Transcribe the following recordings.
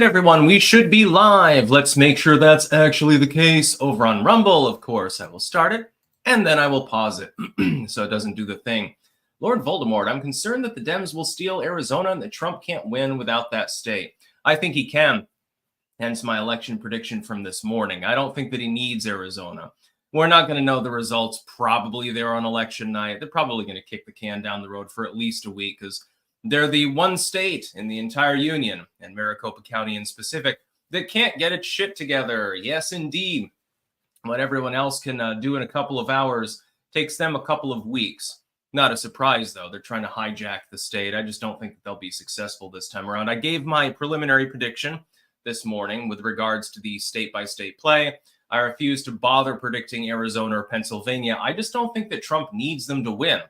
Everyone, we should be live. Let's make sure that's actually the case. Over on Rumble, of course, I will start it, and then I will pause it so it doesn't do the thing. Lord Voldemort, I'm concerned that the Dems will steal Arizona and that Trump can't win without that state. I think he can, hence my election prediction from this morning. I don't think that he needs Arizona. We're not going to know the results probably there on election night. They're probably going to kick the can down the road for at least a week because they're the one state in the entire union, and Maricopa County in specific, that can't get its shit together. Yes, indeed. What everyone else can do in a couple of hours takes them a couple of weeks. Not a surprise, though. They're trying to hijack the state. I just don't think that they'll be successful this time around. I gave my preliminary prediction this morning with regards to the state-by-state play. I refuse to bother predicting Arizona or Pennsylvania. I just don't think that Trump needs them to win.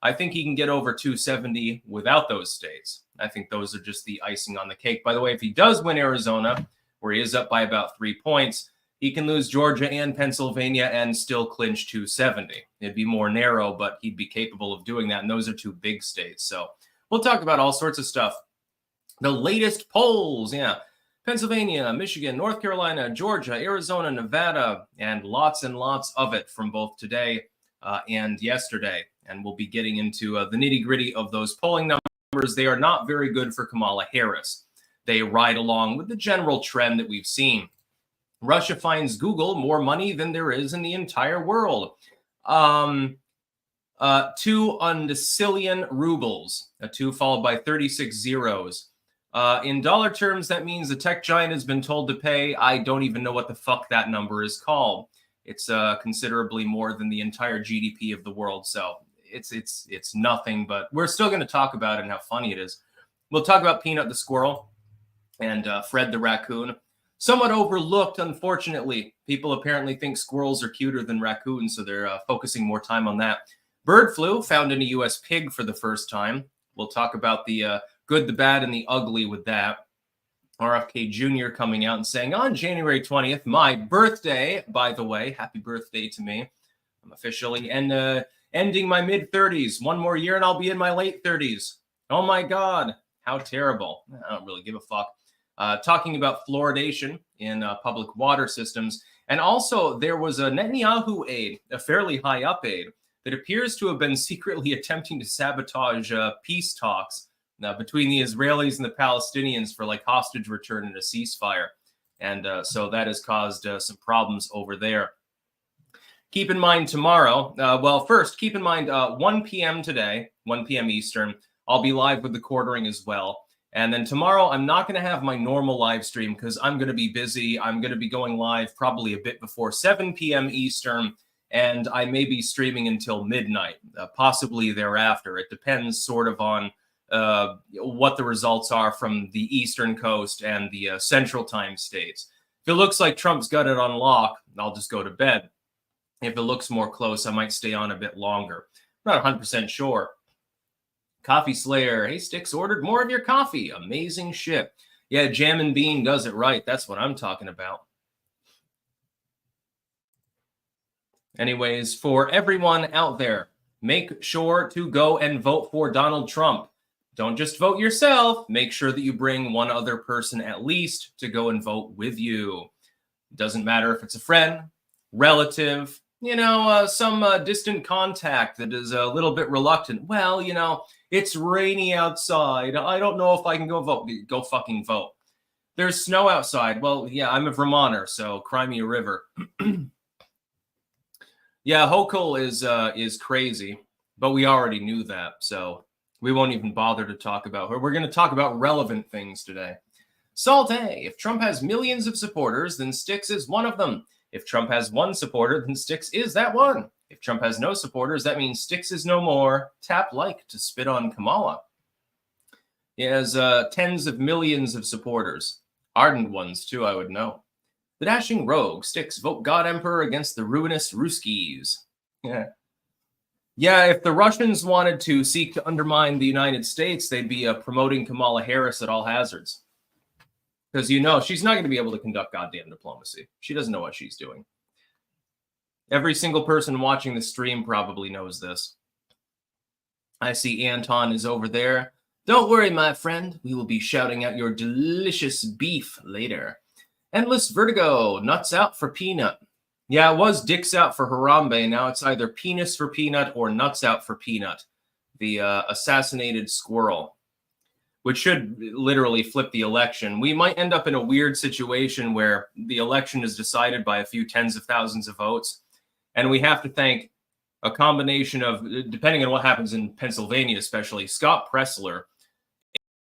I think he can get over 270 without those states. I think those are just the icing on the cake. By the way, if he does win Arizona, where he is up by about 3 points, he can lose Georgia and Pennsylvania and still clinch 270. It'd be more narrow, but he'd be capable of doing that. And those are two big states. So we'll talk about all sorts of stuff. The latest polls, Pennsylvania, Michigan, North Carolina, Georgia, Arizona, Nevada, and lots of it from both today and yesterday. And we'll be getting into the nitty-gritty of those polling numbers. They are not very good for Kamala Harris. They ride along with the general trend that we've seen. Russia finds Google more money than there is in the entire world. 2 undecillion rubles, a 2 followed by 36 zeros. In dollar terms, that means the tech giant has been told to pay. I don't even know what the fuck that number is called. It's considerably more than the entire GDP of the world. So it's nothing, but we're still going to talk about it and how funny it is. We'll talk about Peanut the squirrel and Fred the raccoon. Somewhat overlooked, unfortunately. People apparently think squirrels are cuter than raccoons, so they're focusing more time on that. Bird flu found in a U.S. pig for the first time. We'll talk about the good, the bad, and the ugly with that. RFK Jr. coming out and saying, on January 20th, my birthday, by the way, happy birthday to me. I'm officially ending my mid-30s. One more year and I'll be in my late 30s. Oh my God, how terrible. I don't really give a fuck. Talking about fluoridation in public water systems. And also there was a Netanyahu aide, a fairly high up aide, that appears to have been secretly attempting to sabotage peace talks between the Israelis and the Palestinians for like hostage return and a ceasefire. And so that has caused some problems over there. Keep in mind tomorrow, first, keep in mind 1 p.m. today, 1 p.m. Eastern, I'll be live with the quartering as well. And then tomorrow, I'm not going to have my normal live stream because I'm going to be busy. I'm going to be going live probably a bit before 7 p.m. Eastern, and I may be streaming until midnight, possibly thereafter. It depends sort of on what the results are from the Eastern Coast and the Central Time states. If it looks like Trump's got it on lock, I'll just go to bed. If it looks more close, I might stay on a bit longer. I'm not 100% sure. Coffee Slayer. Hey, Styx ordered more of your coffee. Amazing shit. Yeah, Jam and Bean does it right. That's what I'm talking about. Anyways, for everyone out there, make sure to go and vote for Donald Trump. Don't just vote yourself. Make sure that you bring one other person at least to go and vote with you. It doesn't matter if it's a friend, relative, some distant contact that is a little bit reluctant. Well, it's rainy outside. I don't know if I can go vote. Go fucking vote. There's snow outside. Well, yeah, I'm a Vermonter, so cry me a river. Yeah, Hochul is crazy, but we already knew that, so we won't even bother to talk about her. We're going to talk about relevant things today. Salte, if Trump has millions of supporters, then Styx is one of them. If Trump has one supporter, then Styx is that one. If Trump has no supporters, that means Styx is no more. Tap like to spit on Kamala. He has tens of millions of supporters. Ardent ones, too, I would know. The dashing rogue. Styx, vote God Emperor against the ruinous Ruskies. Yeah, if the Russians wanted to seek to undermine the United States, they'd be promoting Kamala Harris at all hazards. Because she's not going to be able to conduct goddamn diplomacy. She doesn't know what she's doing. Every single person watching the stream probably knows this. I see Anton is over there. Don't worry, my friend. We will be shouting out your delicious beef later. Endless Vertigo, nuts out for peanut. Yeah, it was dicks out for Harambe. Now it's either penis for peanut or nuts out for peanut. The assassinated squirrel, which should literally flip the election. We might end up in a weird situation where the election is decided by a few tens of thousands of votes. And we have to thank a combination of, depending on what happens in Pennsylvania, especially, Scott Pressler,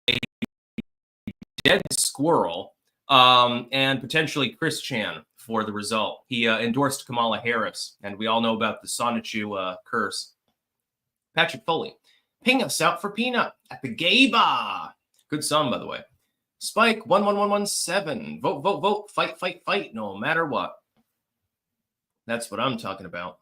a dead squirrel, and potentially Chris Chan for the result. He endorsed Kamala Harris, and we all know about the Sonichu curse. Patrick Foley, ping us out for peanut at the gay bar. Good song, by the way. Spike 11117. Vote, vote, vote. Fight, fight, fight. No matter what. That's what I'm talking about.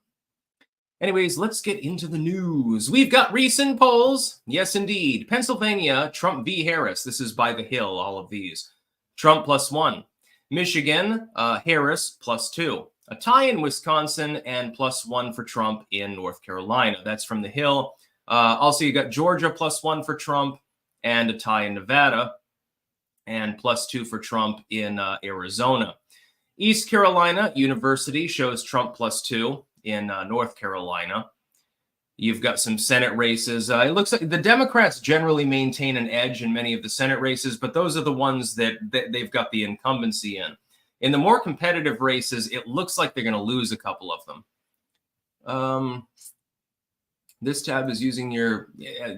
Anyways, let's get into the news. We've got recent polls. Yes, indeed. Pennsylvania, Trump v. Harris. This is by the Hill, all of these. Trump +1. Michigan, Harris +2. A tie in Wisconsin and +1 for Trump in North Carolina. That's from the Hill. Also, you got Georgia +1 for Trump and a tie in Nevada and +2 for Trump in Arizona. East Carolina University shows Trump +2 in North Carolina. You've got some Senate races. It looks like the Democrats generally maintain an edge in many of the Senate races, but those are the ones that they've got the incumbency in. In the more competitive races, it looks like they're going to lose a couple of them. This tab is using your...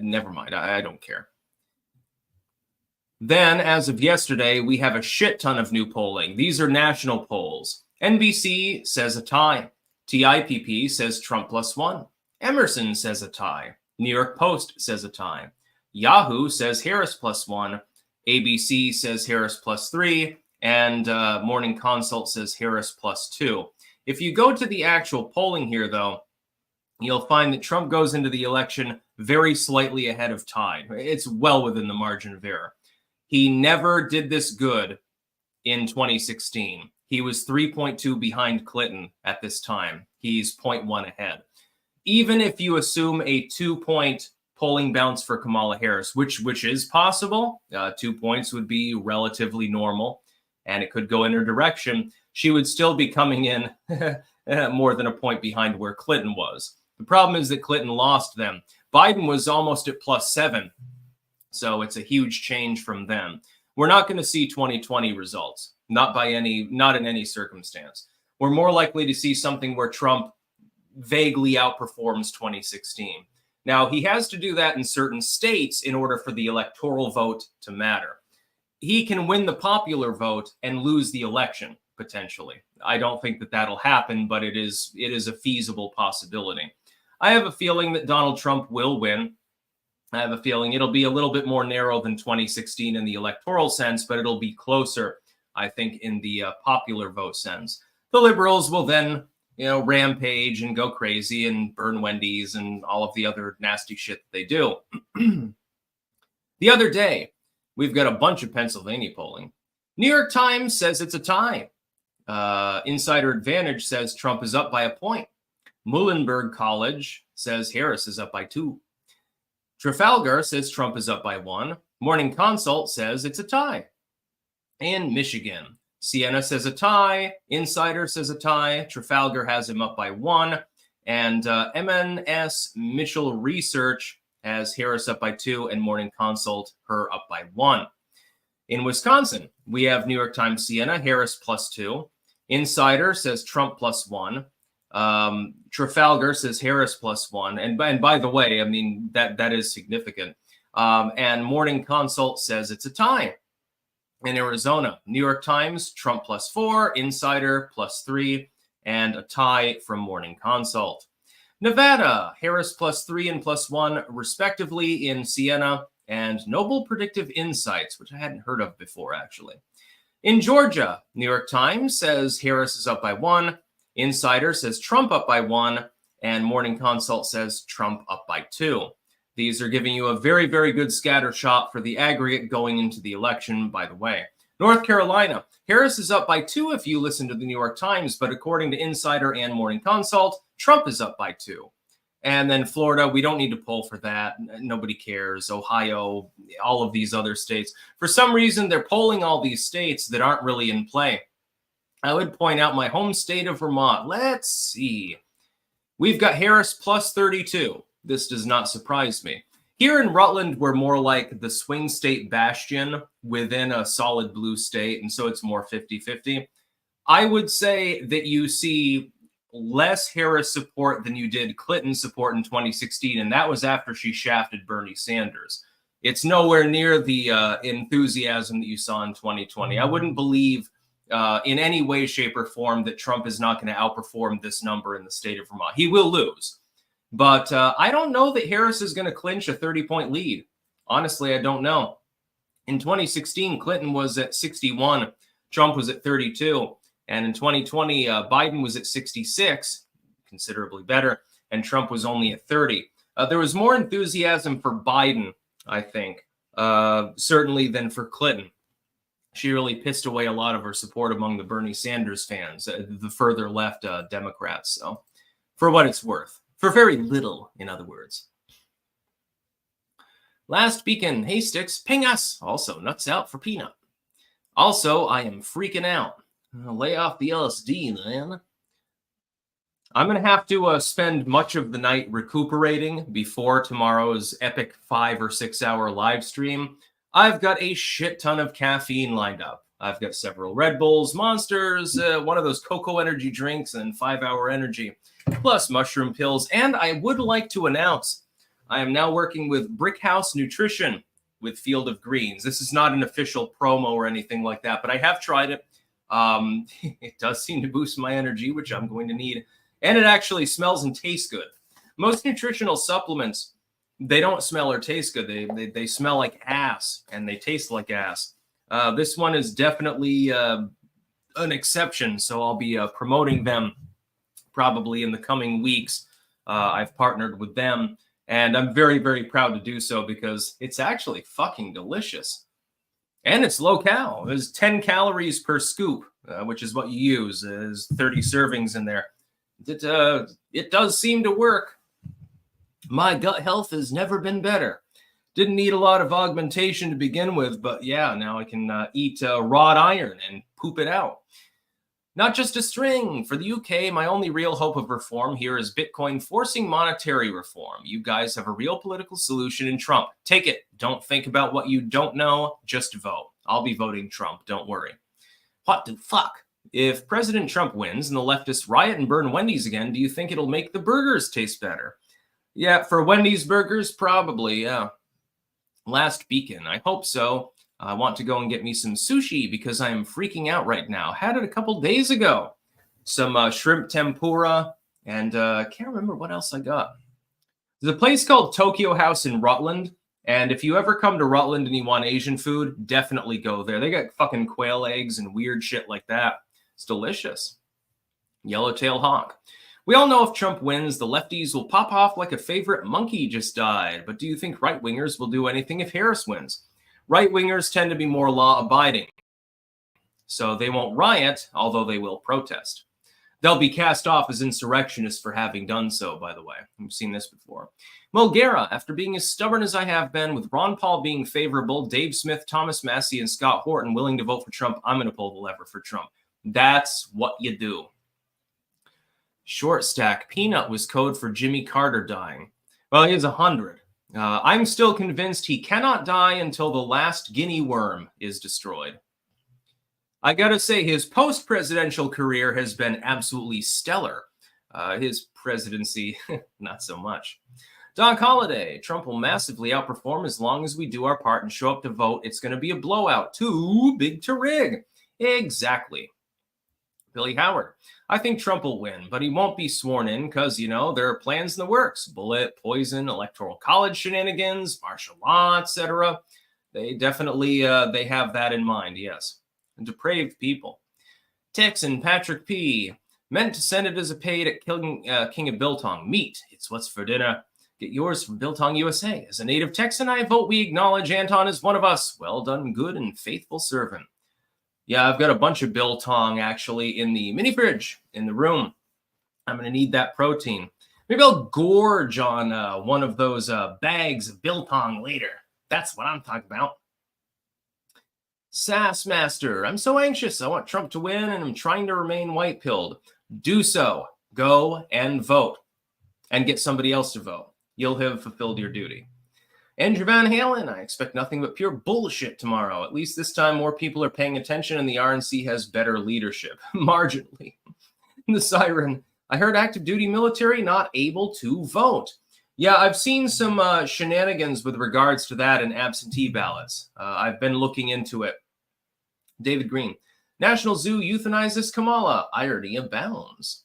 never mind. I don't care. Then, as of yesterday, we have a shit ton of new polling. These are national polls. NBC says a tie. TIPP says Trump +1. Emerson says a tie. New York Post says a tie. Yahoo says Harris +1. ABC says Harris +3. And Morning Consult says Harris +2. If you go to the actual polling here, though, you'll find that Trump goes into the election very slightly ahead of tie. It's well within the margin of error. He never did this good in 2016. He was 3.2 behind Clinton at this time. He's 0.1 ahead. Even if you assume a 2-point polling bounce for Kamala Harris, which is possible, 2 points would be relatively normal, and it could go in her direction, she would still be coming in more than a point behind where Clinton was. The problem is that Clinton lost them. Biden was almost at +7, so it's a huge change from then. We're not going to see 2020 results, not in any circumstance. We're more likely to see something where Trump vaguely outperforms 2016. Now, he has to do that in certain states in order for the electoral vote to matter. He can win the popular vote and lose the election, potentially. I don't think that that'll happen, but it is a feasible possibility. I have a feeling that Donald Trump will win. I have a feeling it'll be a little bit more narrow than 2016 in the electoral sense, but it'll be closer, I think, in the popular vote sense. The liberals will then, rampage and go crazy and burn Wendy's and all of the other nasty shit that they do. The other day, we've got a bunch of Pennsylvania polling. New York Times says it's a tie. Insider Advantage says Trump is up by a point. Muhlenberg College says Harris is up by 2. Trafalgar says Trump is up by 1. Morning Consult says it's a tie. In Michigan, Siena says a tie. Insider says a tie. Trafalgar has him up by 1. And MNS Mitchell Research has Harris up by 2 and Morning Consult her up by 1. In Wisconsin, we have New York Times Siena, Harris +2. Insider says Trump +1. Trafalgar says Harris +1. And by the way, I mean, that is significant. And Morning Consult says it's a tie. In Arizona, New York Times, Trump +4, Insider +3, and a tie from Morning Consult. Nevada, Harris +3 and +1, respectively, in Siena, and Noble Predictive Insights, which I hadn't heard of before, actually. In Georgia, New York Times says Harris is up by 1, Insider says Trump up by 1, and Morning Consult says Trump up by 2. These are giving you a very, very good scatter shot for the aggregate going into the election, by the way. North Carolina, Harris is up by 2 if you listen to the New York Times, but according to Insider and Morning Consult, Trump is up by 2. And then Florida, we don't need to poll for that. Nobody cares. Ohio, all of these other states. For some reason, they're polling all these states that aren't really in play. I would point out my home state of Vermont. Let's see. We've got Harris plus 32. This does not surprise me. Here in Rutland, we're more like the swing state bastion within a solid blue state, and so it's more 50-50. I would say that you see less Harris support than you did Clinton support in 2016, and that was after she shafted Bernie Sanders. It's nowhere near the enthusiasm that you saw in 2020. I wouldn't believe in any way, shape, or form that Trump is not going to outperform this number in the state of Vermont. He will lose. But I don't know that Harris is going to clinch a 30-point lead. Honestly, I don't know. In 2016, Clinton was at 61. Trump was at 32. And in 2020, Biden was at 66, considerably better, and Trump was only at 30. There was more enthusiasm for Biden, I think, certainly than for Clinton. She really pissed away a lot of her support among the Bernie Sanders fans, the further left Democrats. So for what it's worth, for very little, in other words. Last beacon, hey Styx, ping us. Also, nuts out for peanut. Also, I am freaking out. Lay off the LSD, man. I'm going to have to spend much of the night recuperating before tomorrow's epic 5 or 6 hour live stream. I've got a shit ton of caffeine lined up. I've got several Red Bulls, Monsters, one of those cocoa energy drinks, and 5-hour energy, plus mushroom pills. And I would like to announce I am now working with Brickhouse Nutrition with Field of Greens. This is not an official promo or anything like that, but I have tried it. It does seem to boost my energy, which I'm going to need. And it actually smells and tastes good. Most nutritional supplements, they don't smell or taste good. They smell like ass and they taste like ass. This one is definitely an exception. So I'll be promoting them probably in the coming weeks. I've partnered with them and I'm very, very proud to do so because it's actually fucking delicious. And it's low cal. There's 10 calories per scoop, which is what you use. There's 30 servings in there. It does seem to work. My gut health has never been better. Didn't need a lot of augmentation to begin with, but yeah, now I can eat wrought iron and poop it out. Not just a string. For the UK, my only real hope of reform here is Bitcoin forcing monetary reform. You guys have a real political solution in Trump. Take it. Don't think about what you don't know. Just vote. I'll be voting Trump. Don't worry. What the fuck? If President Trump wins and the leftists riot and burn Wendy's again, do you think it'll make the burgers taste better? Yeah, for Wendy's burgers, probably, yeah. Last beacon. I hope so. I want to go and get me some sushi because I am freaking out right now. Had it a couple days ago. Some shrimp tempura and can't remember what else I got. There's a place called Tokyo House in Rutland. And if you ever come to Rutland and you want Asian food, definitely go there. They got fucking quail eggs and weird shit like that. It's delicious. Yellowtail hawk. We all know if Trump wins, the lefties will pop off like a favorite monkey just died. But do you think right-wingers will do anything if Harris wins? Right-wingers tend to be more law-abiding, so they won't riot, although they will protest. They'll be cast off as insurrectionists for having done so, by the way. We've seen this before. Mulgera, after being as stubborn as I have been, with Ron Paul being favorable, Dave Smith, Thomas Massey, and Scott Horton willing to vote for Trump, I'm going to pull the lever for Trump. That's what you do. Short stack. Peanut was code for Jimmy Carter dying. Well, he has 100. I'm still convinced he cannot die until the last guinea worm is destroyed. I gotta say, his post-presidential career has been absolutely stellar. His presidency, not so much. Doc Holliday, Trump will massively outperform as long as we do our part and show up to vote. It's going to be a blowout. Too big to rig. Exactly. Billy Howard, I think Trump will win, but he won't be sworn in because, you know, there are plans in the works. Bullet, poison, electoral college shenanigans, martial law, etc. They definitely, they have that in mind, yes. Depraved people. Texan Patrick P. Meant to send it as a paid at King of Biltong. Meat, it's what's for dinner. Get yours from Biltong, USA. As a native Texan, I vote we acknowledge Anton as one of us. Well done, good and faithful servant. Yeah, I've got a bunch of biltong actually in the mini fridge in the room. I'm going to need that protein. Maybe I'll gorge on one of those bags of biltong later. That's what I'm talking about. Sassmaster, I'm so anxious. I want Trump to win, and I'm trying to remain white-pilled. Do so. Go and vote. And get somebody else to vote. You'll have fulfilled your duty. Andrew Van Halen, I expect nothing but pure bullshit tomorrow. At least this time more people are paying attention and the RNC has better leadership. Marginally. The Siren, I heard active duty military not able to vote. Yeah, I've seen some shenanigans with regards to that in absentee ballots. I've been looking into it. David Green, National Zoo euthanizes Kamala. Irony abounds.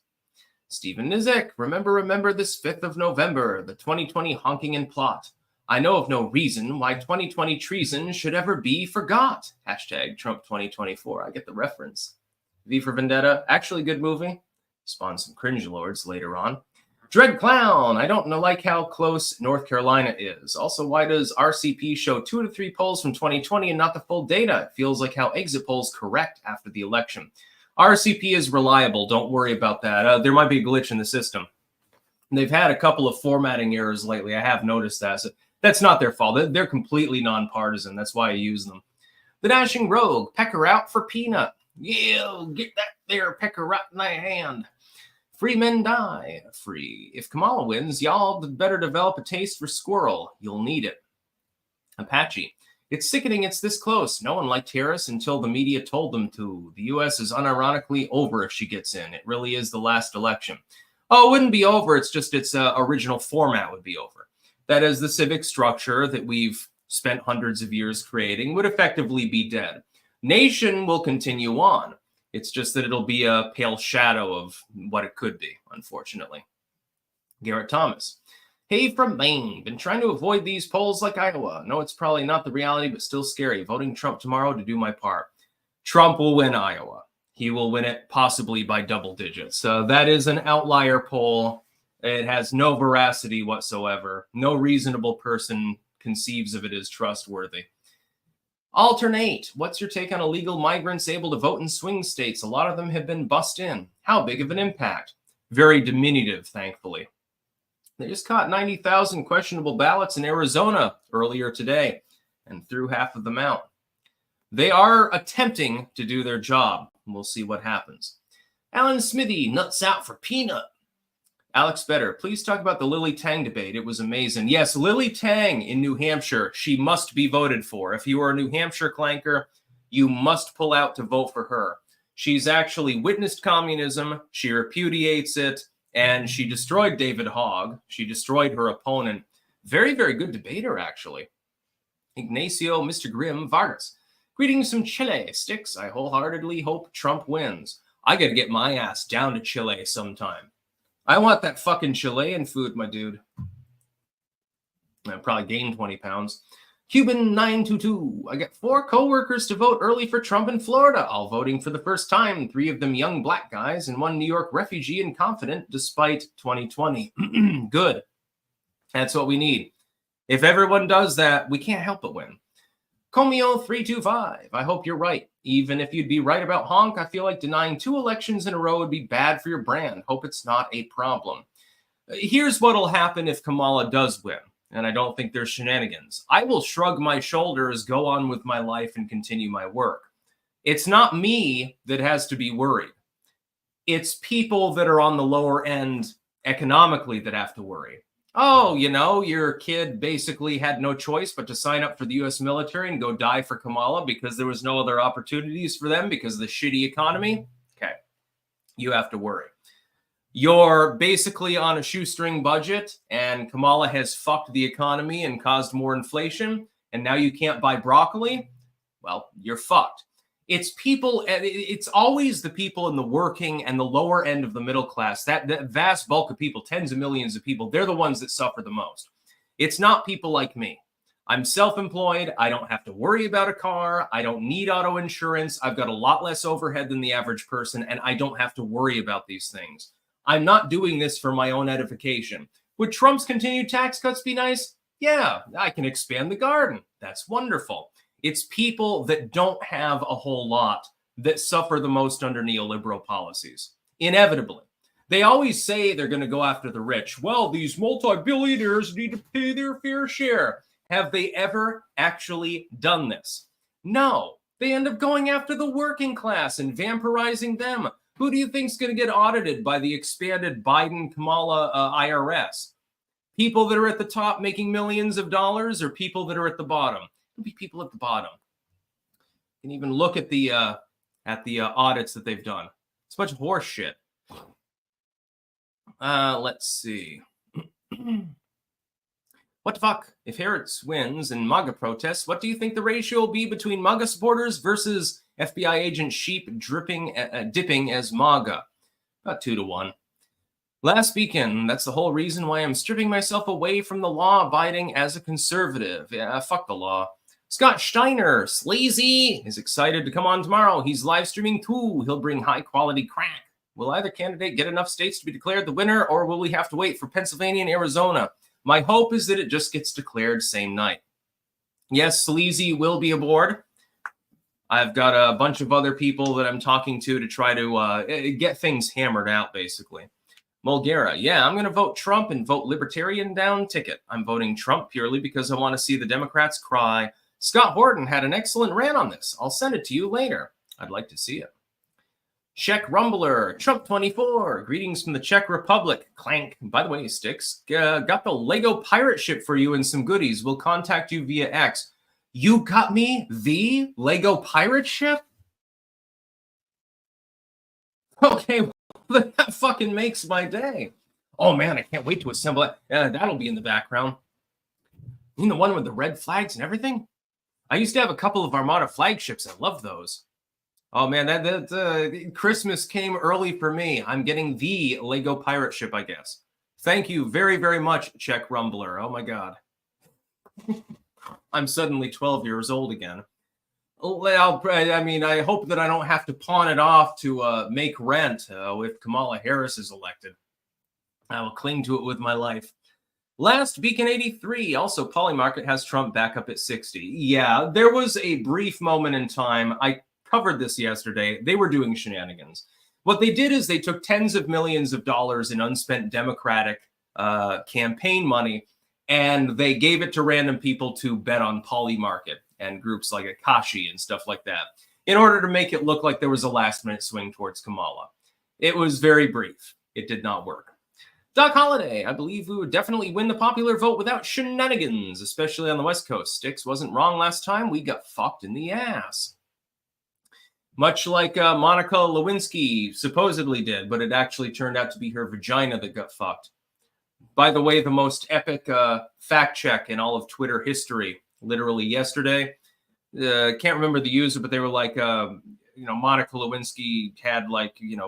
Stephen Nizek, remember this 5th of November, the 2020 honking and plot. I know of no reason why 2020 treason should ever be forgot. Hashtag Trump 2024. I get the reference. V for Vendetta, actually good movie. Spawned some cringe lords later on. Dread Clown, I don't know like how close North Carolina is. Also, why does RCP show 2 to 3 polls from 2020 and not the full data? It feels like how exit polls correct after the election. RCP is reliable. Don't worry about that. There might be a glitch in the system. They've had a couple of formatting errors lately. I have noticed that. So that's not their fault. They're completely nonpartisan. That's why I use them. The Dashing Rogue, pecker out for peanut. Yeah, get that there pecker right in thy hand. Free men die. Free. If Kamala wins, y'all better develop a taste for Squirrel. You'll need it. Apache. It's sickening it's this close. No one liked Harris until the media told them to. The U.S. is unironically over if she gets in. It really is the last election. Oh, it wouldn't be over. It's just its original format would be over. That is, the civic structure that we've spent hundreds of years creating would effectively be dead. Nation will continue on. It's just that it'll be a pale shadow of what it could be, unfortunately. Garrett Thomas. Hey, from Maine. Been trying to avoid these polls like Iowa. No, it's probably not the reality, but still scary. Voting Trump tomorrow to do my part. Trump will win Iowa. He will win it possibly by double digits. That is an outlier poll. It has no veracity whatsoever. No reasonable person conceives of it as trustworthy. Alternate. What's your take on illegal migrants able to vote in swing states? A lot of them have been bussed in. How big of an impact? Very diminutive, thankfully. They just caught 90,000 questionable ballots in Arizona earlier today and threw half of them out. They are attempting to do their job. We'll see what happens. Alan Smithy, nuts out for peanut. Alex Better, please talk about the Lily Tang debate. It was amazing. Yes, Lily Tang in New Hampshire, she must be voted for. If you are a New Hampshire clanker, you must pull out to vote for her. She's actually witnessed communism. She repudiates it. And she destroyed David Hogg. She destroyed her opponent. Very, very good debater, actually. Ignacio Mr. Grimm Vargas. Greetings from Chile, Styx. I wholeheartedly hope Trump wins. I got to get my ass down to Chile sometime. I want that fucking Chilean food, my dude. I probably gained 20 pounds. Cuban 922. I got 4 coworkers to vote early for Trump in Florida, all voting for the first time. 3 of them young black guys and 1 New York refugee and confident despite 2020. Good. That's what we need. If everyone does that, we can't help but win. Comio 325. I hope you're right. Even if you'd be right about honk, I feel like denying 2 elections in a row would be bad for your brand. Hope it's not a problem. Here's what'll happen if Kamala does win. And I don't think there's shenanigans. I will shrug my shoulders, go on with my life, and continue my work. It's not me that has to be worried. It's people that are on the lower end economically that have to worry. Oh, you know, your kid basically had no choice but to sign up for the U.S. military and go die for Kamala because there was no other opportunities for them because of the shitty economy. Okay, you have to worry. You're basically on a shoestring budget and Kamala has fucked the economy and caused more inflation and now you can't buy broccoli. Well, you're fucked. It's people, it's always the people in the working and the lower end of the middle class, that vast bulk of people, tens of millions of people, they're the ones that suffer the most. It's not people like me. I'm self-employed. I don't have to worry about a car. I don't need auto insurance. I've got a lot less overhead than the average person and I don't have to worry about these things. I'm not doing this for my own edification. Would Trump's continued tax cuts be nice? Yeah, I can expand the garden. That's wonderful. It's people that don't have a whole lot that suffer the most under neoliberal policies. Inevitably. They always say they're going to go after the rich. Well, these multi-billionaires need to pay their fair share. Have they ever actually done this? No. They end up going after the working class and vampirizing them. Who do you think is going to get audited by the expanded Biden-Kamala IRS? People that are at the top making millions of dollars, or people that are at the bottom? It'll be people at the bottom. You can even look at the audits that they've done. It's a bunch of horse shit. Let's see. What the fuck? If Harris wins in MAGA protests, what do you think the ratio will be between MAGA supporters versus FBI agent SHIB dipping as MAGA? About 2-1. Last weekend, that's the whole reason why I'm stripping myself away from the law, abiding as a conservative. Yeah, fuck the law. Scott Steiner, Sleazy, is excited to come on tomorrow. He's live streaming too. He'll bring high quality crack. Will either candidate get enough states to be declared the winner, or will we have to wait for Pennsylvania and Arizona? My hope is that it just gets declared same night. Yes, Sleazy will be aboard. I've got a bunch of other people that I'm talking to try to get things hammered out, basically. Mulgara, yeah, I'm going to vote Trump and vote Libertarian down ticket. I'm voting Trump purely because I want to see the Democrats cry. Scott Horton had an excellent rant on this. I'll send it to you later. I'd like to see it. Czech Rumbler, Trump 24, greetings from the Czech Republic. Clank. By the way, Styx, got the Lego pirate ship for you and some goodies. We'll contact you via X. You got me the Lego pirate ship? Okay, well, that fucking makes my day. Oh man, I can't wait to assemble it. That'll be in the background. You mean the one with the red flags and everything? I used to have a couple of Armada flagships. I love those. Oh man, that Christmas came early for me. I'm getting the Lego pirate ship, I guess. Thank you very, very much, Czech Rumbler. Oh my God. I'm suddenly 12 years old again. I mean, I hope that I don't have to pawn it off to make rent if Kamala Harris is elected. I will cling to it with my life. Last Beacon 83, also Polymarket has Trump back up at 60. Yeah, there was a brief moment in time. I covered this yesterday. They were doing shenanigans. What they did is they took tens of millions of dollars in unspent Democratic campaign money, and they gave it to random people to bet on Polymarket and groups like Akashi and stuff like that in order to make it look like there was a last-minute swing towards Kamala. It was very brief. It did not work. Doc Holliday, I believe we would definitely win the popular vote without shenanigans, especially on the West Coast. Styx wasn't wrong last time. We got fucked in the ass. Much like Monica Lewinsky supposedly did, but it actually turned out to be her vagina that got fucked. By the way, the most epic fact check in all of Twitter history, literally yesterday. Can't remember the user, but they were like, Monica Lewinsky had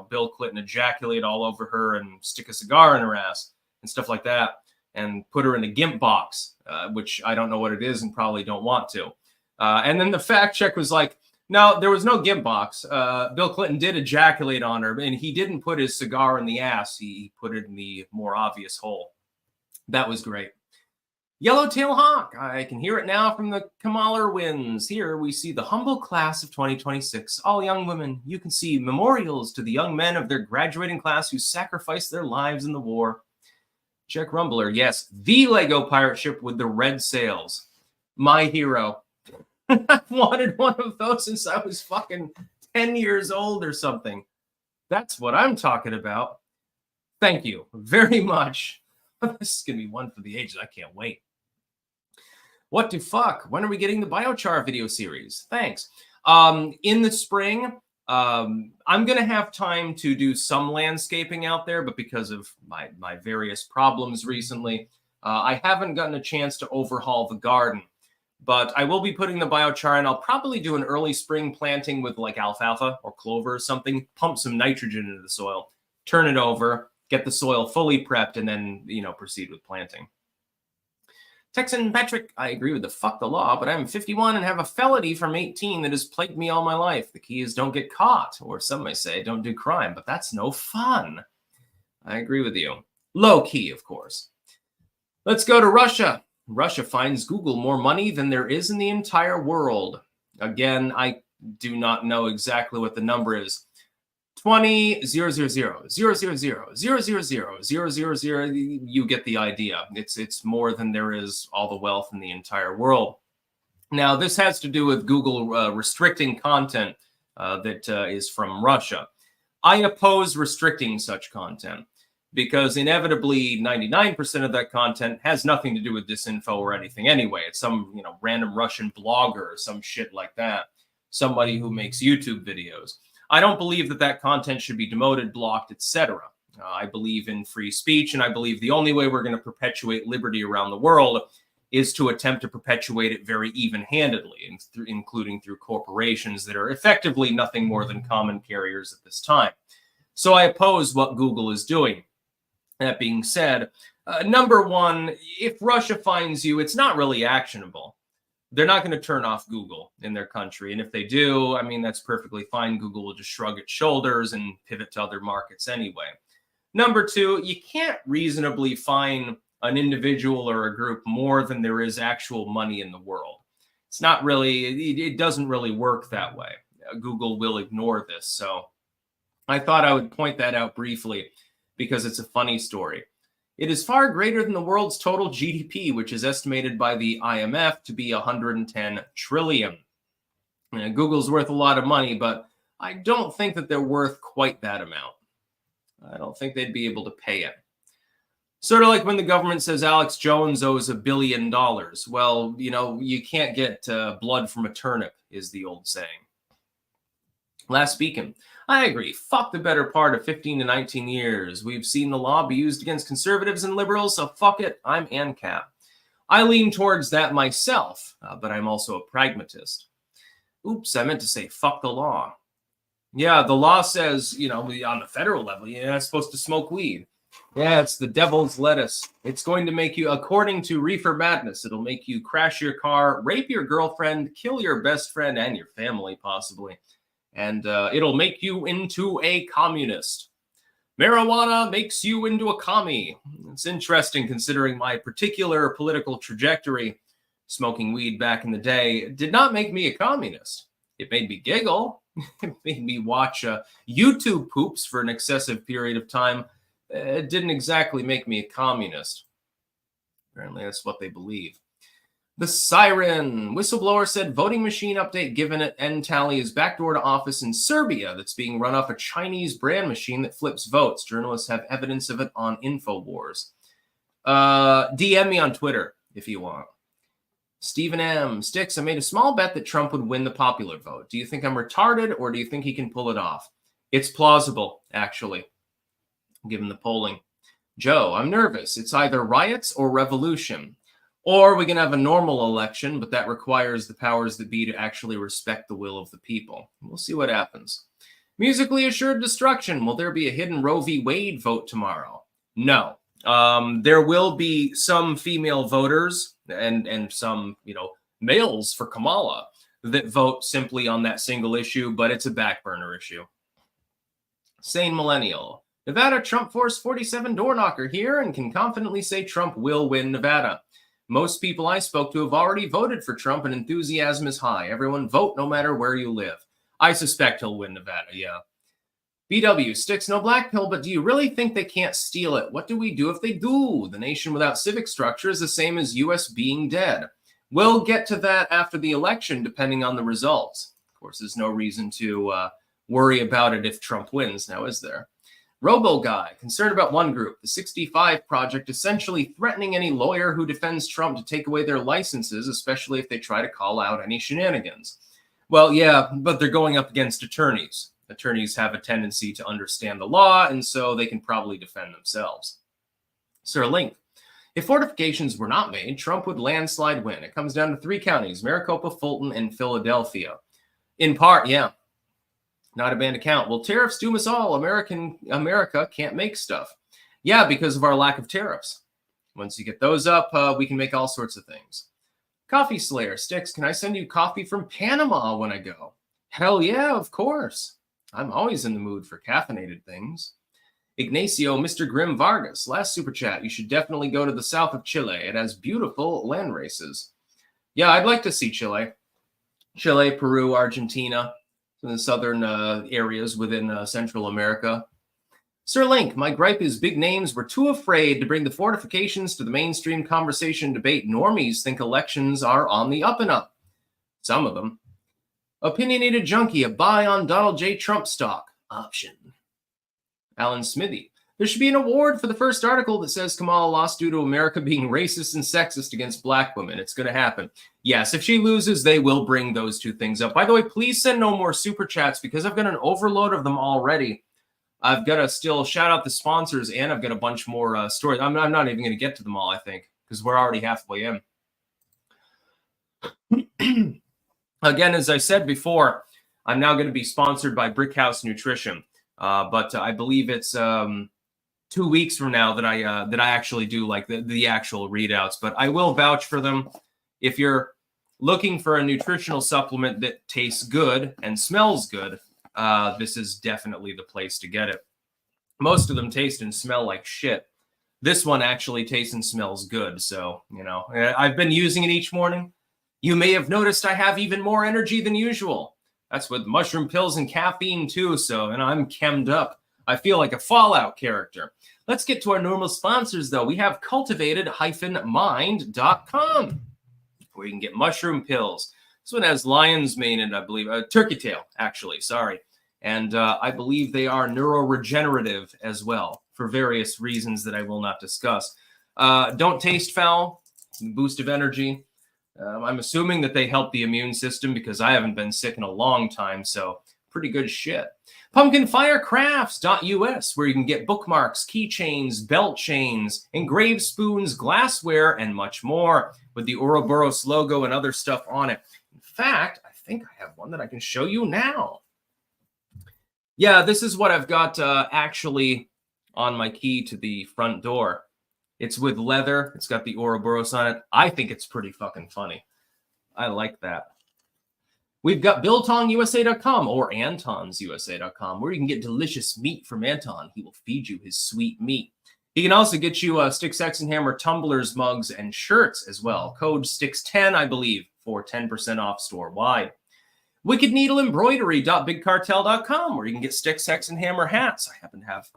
Bill Clinton ejaculate all over her and stick a cigar in her ass and stuff like that and put her in a GIMP box, which I don't know what it is and probably don't want to. And then the fact check was like, no, there was no GIMP box. Bill Clinton did ejaculate on her, and he didn't put his cigar in the ass. He put it in the more obvious hole. That was great. Yellowtail Hawk, I can hear it now from the Kamala wins. Here we see the humble class of 2026, all young women. You can see memorials to the young men of their graduating class who sacrificed their lives in the war. Czech Rumbler, yes, the Lego pirate ship with the red sails. My hero. I've wanted one of those since I was fucking 10 years old or something. That's what I'm talking about. Thank you very much. This is going to be one for the ages. I can't wait. What the fuck? When are we getting the biochar video series? Thanks. In the spring, I'm going to have time to do some landscaping out there, but because of my various problems recently, I haven't gotten a chance to overhaul the garden. But I will be putting the biochar, and I'll probably do an early spring planting with like alfalfa or clover or something, pump some nitrogen into the soil, turn it over, get the soil fully prepped, and then, proceed with planting. Texan Patrick, I agree with the fuck the law, but I'm 51 and have a felony from 18 that has plagued me all my life. The key is don't get caught, or some may say don't do crime, but that's no fun. I agree with you. Low key, of course. Let's go to Russia. Russia finds Google more money than there is in the entire world. Again, I do not know exactly what the number is. 20 0 0 0 0 0 0 0 0 0 0 0 0. You get the idea. It's more than there is all the wealth in the entire world. Now, this has to do with Google restricting content that is from Russia. I oppose restricting such content because inevitably 99% of that content has nothing to do with disinfo or anything anyway. It's some, random Russian blogger or some shit like that, somebody who makes YouTube videos. I don't believe that content should be demoted, blocked, etc. I believe in free speech, and I believe the only way we're going to perpetuate liberty around the world is to attempt to perpetuate it very even-handedly, including through corporations that are effectively nothing more than common carriers at this time. So I oppose what Google is doing. That being said, number one, if Russia finds you, it's not really actionable. They're not going to turn off Google in their country. And if they do, I mean, that's perfectly fine. Google will just shrug its shoulders and pivot to other markets anyway. Number two, you can't reasonably fine an individual or a group more than there is actual money in the world. It's not really, it doesn't really work that way. Google will ignore this. So I thought I would point that out briefly because it's a funny story. It is far greater than the world's total GDP, which is estimated by the IMF to be 110 trillion. Google's worth a lot of money, but I don't think that they're worth quite that amount. I don't think they'd be able to pay it. Sort of like when the government says Alex Jones owes $1 billion. Well, you can't get blood from a turnip, is the old saying. Last speaking, I agree. Fuck the better part of 15 to 19 years. We've seen the law be used against conservatives and liberals, so fuck it. I'm ANCAP. I lean towards that myself, but I'm also a pragmatist. Oops, I meant to say fuck the law. Yeah, the law says, on the federal level, you're not supposed to smoke weed. Yeah, it's the devil's lettuce. It's going to make you, according to Reefer Madness, it'll make you crash your car, rape your girlfriend, kill your best friend and your family, possibly. And it'll make you into a communist. Marijuana makes you into a commie. It's interesting considering my particular political trajectory. Smoking weed back in the day did not make me a communist. It made me giggle. It made me watch YouTube poops for an excessive period of time. It didn't exactly make me a communist. Apparently, that's what they believe. The Siren. Whistleblower said voting machine update given at end tally is backdoor to office in Serbia that's being run off a Chinese brand machine that flips votes. Journalists have evidence of it on InfoWars. DM me on Twitter if you want. Stephen M. Styx, I made a small bet that Trump would win the popular vote. Do you think I'm retarded or do you think he can pull it off? It's plausible, actually, given the polling. Joe, I'm nervous. It's either riots or revolution. Or we can have a normal election, but that requires the powers that be to actually respect the will of the people. We'll see what happens. Musically assured destruction. Will there be a hidden Roe v. Wade vote tomorrow? No. There will be some female voters and some, males for Kamala that vote simply on that single issue, but it's a back burner issue. Sane Millennial. Nevada Trump Force 47 door knocker here and can confidently say Trump will win Nevada. Most people I spoke to have already voted for Trump and enthusiasm is high. Everyone vote no matter where you live. I suspect he'll win Nevada, yeah. BW, Styx, no black pill, but do you really think they can't steal it? What do we do if they do? The nation without civic structure is the same as U.S. being dead. We'll get to that after the election, depending on the results. Of course, there's no reason to worry about it if Trump wins, now is there? Robo Guy, concerned about one group, the 65 Project, essentially threatening any lawyer who defends Trump to take away their licenses, especially if they try to call out any shenanigans. Well, yeah, but they're going up against attorneys. Attorneys have a tendency to understand the law, and so they can probably defend themselves. Sir Link, if fortifications were not made, Trump would landslide win. It comes down to 3 counties, Maricopa, Fulton, and Philadelphia. In part, yeah. Not a banned account. Well, tariffs doom us all. America can't make stuff. Yeah, because of our lack of tariffs. Once you get those up, we can make all sorts of things. Coffee Slayer, Styx, can I send you coffee from Panama when I go? Hell yeah, of course. I'm always in the mood for caffeinated things. Ignacio, Mr. Grim Vargas, last super chat. You should definitely go to the south of Chile. It has beautiful land races. Yeah, I'd like to see Chile. Chile, Peru, Argentina. in the southern areas within Central America. Sir Link, my gripe is big names were too afraid to bring the fortifications to the mainstream conversation debate. Normies think elections are on the up and up. Some of them. Opinionated junkie, a buy on Donald J. Trump stock. Option. Alan Smithy. There should be an award for the first article that says Kamala lost due to America being racist and sexist against black women. It's going to happen. Yes, if she loses, they will bring those two things up. By the way, please send no more super chats because I've got an overload of them already. I've got to still shout out the sponsors, and I've got a bunch more stories. I'm not even going to get to them all, I think, because we're already halfway in. Again, as I said before, I'm now going to be sponsored by Brickhouse Nutrition, but I believe it's 2 weeks from now that I actually do like the actual readouts. But I will vouch for them. If you're looking for a nutritional supplement that tastes good and smells good, this is definitely the place to get it. Most of them taste and smell like shit. This one actually tastes and smells good. So, you know, I've been using it each morning. You may have noticed I have even more energy than usual. That's with mushroom pills and caffeine too. So, and I'm chemmed up. I feel like a Fallout character. Let's get to our normal sponsors though. We have cultivated-mind.com, where you can get mushroom pills. This one has lion's mane and I believe turkey tail, actually, sorry. And I believe they are neuroregenerative as well for various reasons that I will not discuss. Don't taste foul, boost of energy. I'm assuming that they help the immune system because I haven't been sick in a long time, so pretty good shit. Pumpkinfirecrafts.us, where you can get bookmarks, keychains, belt chains, engraved spoons, glassware, and much more with the Ouroboros logo and other stuff on it. In fact, I think I have one that I can show you now. Yeah, this is what I've got actually on my key to the front door. It's with leather. It's got the Ouroboros on it. I think it's pretty fucking funny. I like that. We've got BiltongUSA.com or AntonsUSA.com, where you can get delicious meat from Anton. He will feed you his sweet meat. He can also get you Styx, Hex, and Hammer tumblers, mugs, and shirts as well. Code STIX10, I believe, for 10% off store-wide. WickedNeedleEmbroidery.BigCartel.com, where you can get Styx, Hex, and Hammer hats. I happen to have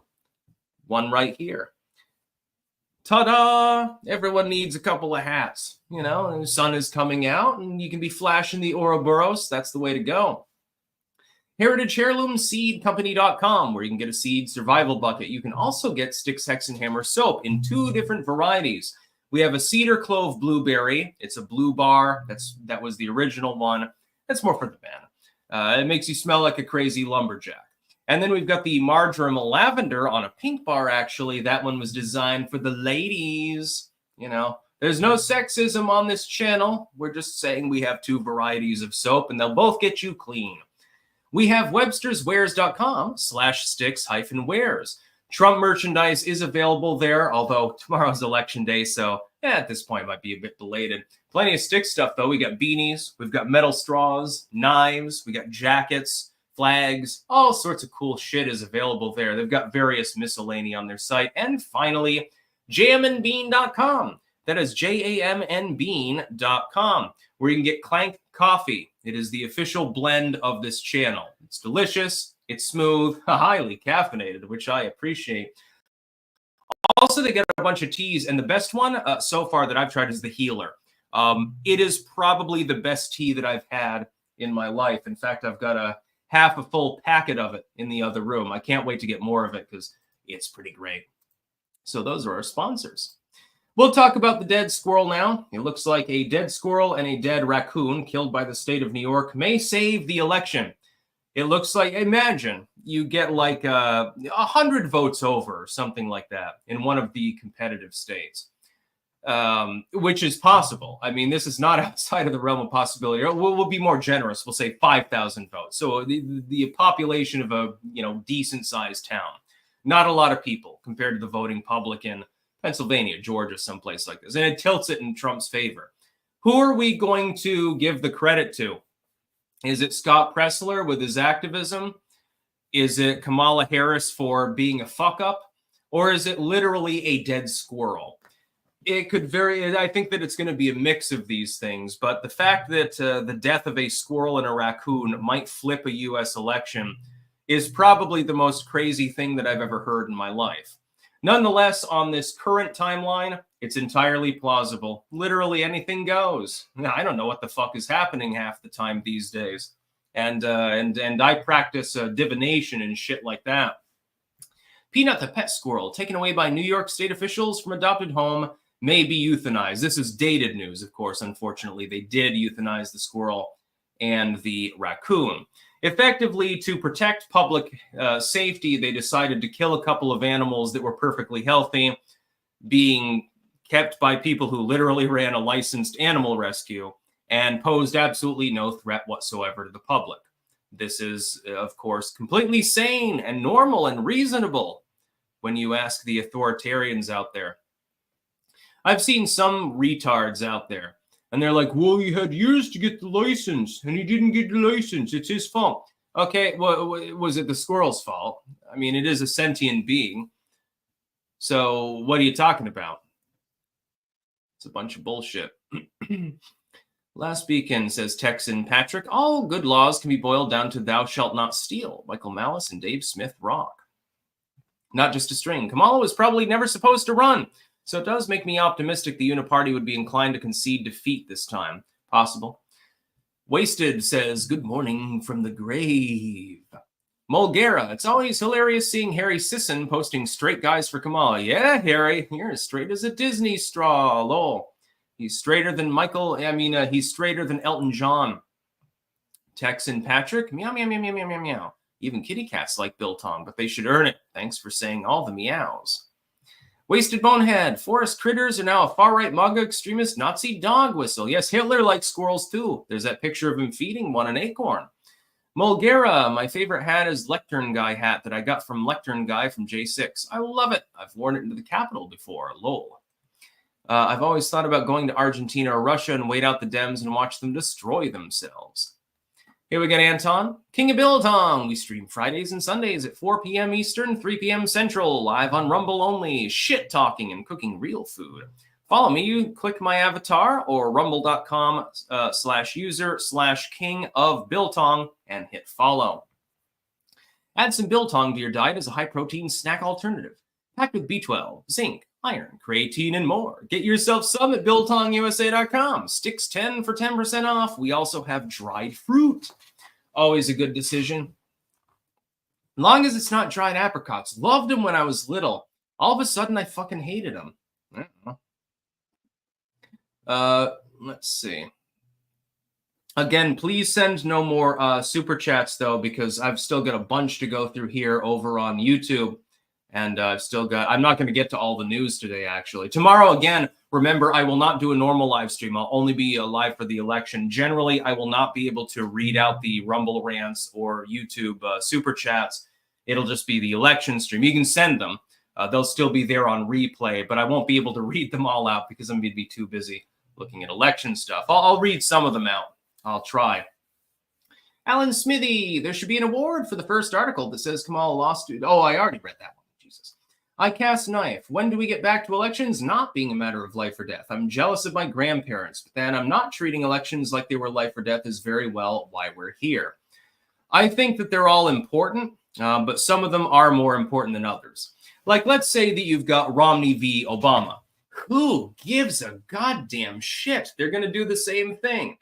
one right here. Ta-da! Everyone needs a couple of hats, you know, and the sun is coming out and you can be flashing the Ouroboros. That's the way to go. HeritageHeirloomSeedCompany.com, where you can get a seed survival bucket. You can also get Styx, Hex, and Hammer soap in 2 different varieties. We have a cedar clove blueberry. It's a blue bar. That was the original one. That's more for the man. It makes you smell like a crazy lumberjack. And then we've got the marjoram lavender on a pink bar, actually. That one was designed for the ladies. You know, there's no sexism on this channel. We're just saying we have 2 varieties of soap, and they'll both get you clean. We have websterswares.com/Styx-wares. Trump merchandise is available there, although tomorrow's election day, so at this point it might be a bit belated. Plenty of Styx stuff, though. We got beanies, we've got metal straws, knives, we got jackets, flags, all sorts of cool shit is available there. They've got various miscellany on their site. And finally, jamandbean.com. That is jamnbean.com, where you can get Clank Coffee. It is the official blend of this channel. It's delicious, it's smooth, highly caffeinated, which I appreciate. Also, they get a bunch of teas, and the best one so far that I've tried is the Healer. It is probably the best tea that I've had in my life. In fact, I've got half a full packet of it in the other room. I can't wait to get more of it because it's pretty great. So those are our sponsors. We'll talk about the dead squirrel now. It looks like a dead squirrel and a dead raccoon killed by the state of New York may save the election. It looks like, imagine you get like 100 votes over or something like that in one of the competitive states, which is possible. I mean, this is not outside of the realm of possibility. We'll be more generous. We'll say 5,000 votes. So the population of a decent sized town, not a lot of people compared to the voting public in Pennsylvania, Georgia, someplace like this. And it tilts it in Trump's favor. Who are we going to give the credit to? Is it Scott Pressler with his activism? Is it Kamala Harris for being a fuck up? Or is it literally a dead squirrel? It could vary. I think that it's going to be a mix of these things, but the fact that the death of a squirrel and a raccoon might flip a U.S. election is probably the most crazy thing that I've ever heard in my life. Nonetheless, on this current timeline, it's entirely plausible. Literally anything goes. I don't know what the fuck is happening half the time these days, and I practice divination and shit like that. Peanut the pet squirrel, taken away by New York state officials from adopted home, may be euthanized. This is dated news, of course. Unfortunately, they did euthanize the squirrel and the raccoon. Effectively, to protect public safety, they decided to kill a couple of animals that were perfectly healthy, being kept by people who literally ran a licensed animal rescue and posed absolutely no threat whatsoever to the public. This is, of course, completely sane and normal and reasonable when you ask the authoritarians out there. I've seen some retards out there, and they're like, well, he had years to get the license, and he didn't get the license. It's his fault. Okay, well, was it the squirrel's fault? I mean, it is a sentient being. So what are you talking about? It's a bunch of bullshit. Last weekend, says Texan Patrick, all good laws can be boiled down to thou shalt not steal. Michael Malice and Dave Smith rock. Not just a string. Kamala was probably never supposed to run. So it does make me optimistic the Uniparty would be inclined to concede defeat this time. Possible. Wasted says, good morning from the grave. Mulgera, it's always hilarious seeing Harry Sisson posting straight guys for Kamala. Yeah, Harry, you're as straight as a Disney straw. Lol. He's straighter than he's straighter than Elton John. Texan Patrick, meow, meow, meow, meow, meow, meow, meow. Even kitty cats like Biltong, but they should earn it. Thanks for saying all the meows. Wasted Bonehead, forest critters are now a far-right MAGA extremist Nazi dog whistle. Yes, Hitler likes squirrels too. There's that picture of him feeding one an acorn. Mulgera, my favorite hat is Lectern Guy hat that I got from Lectern Guy from J6. I love it. I've worn it into the Capitol before. Lol. I've always thought about going to Argentina or Russia and wait out the Dems and watch them destroy themselves. Here we got Anton. King of Biltong. We stream Fridays and Sundays at 4 p.m. Eastern, 3 p.m. Central, live on Rumble only, shit talking and cooking real food. Follow me. You click my avatar or rumble.com/user/king of Biltong and hit follow. Add some Biltong to your diet as a high-protein snack alternative, packed with B12, zinc, iron, creatine, and more. Get yourself some at BiltongUSA.com. Styx 10 for 10% off. We also have dried fruit. Always a good decision. As long as it's not dried apricots. Loved them when I was little. All of a sudden, I fucking hated them. I don't know. Let's see. Again, please send no more super chats, though, because I've still got a bunch to go through here over on YouTube. And I'm not going to get to all the news today, actually. Tomorrow, again, remember, I will not do a normal live stream. I'll only be live for the election. Generally, I will not be able to read out the Rumble rants or YouTube super chats. It'll just be the election stream. You can send them. They'll still be there on replay, but I won't be able to read them all out because I'm going to be too busy looking at election stuff. I'll read some of them out. I'll try. Alan Smithy, there should be an award for the first article that says Kamala lost. Oh, I already read that one. Jesus. I cast knife. When do we get back to elections not being a matter of life or death? I'm jealous of my grandparents, but then I'm not treating elections like they were life or death is very well why we're here. I think that they're all important, but some of them are more important than others. Like, let's say that you've got Romney v. Obama. Who gives a goddamn shit? They're going to do the same thing.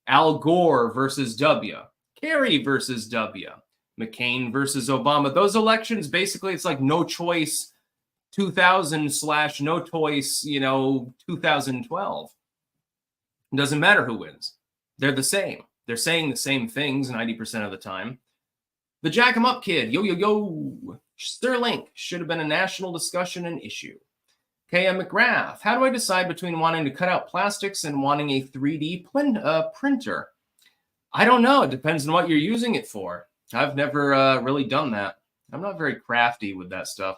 Al Gore versus W. Kerry versus W. McCain versus Obama. Those elections, basically, it's like no choice 2000/no choice, 2012. It doesn't matter who wins. They're the same. They're saying the same things 90% of the time. The Jack 'em Up Kid. Yo, yo, yo. Sterling should have been a national discussion and issue. K.M. McGrath. How do I decide between wanting to cut out plastics and wanting a 3D printer? I don't know. It depends on what you're using it for. I've never really done that. I'm not very crafty with that stuff.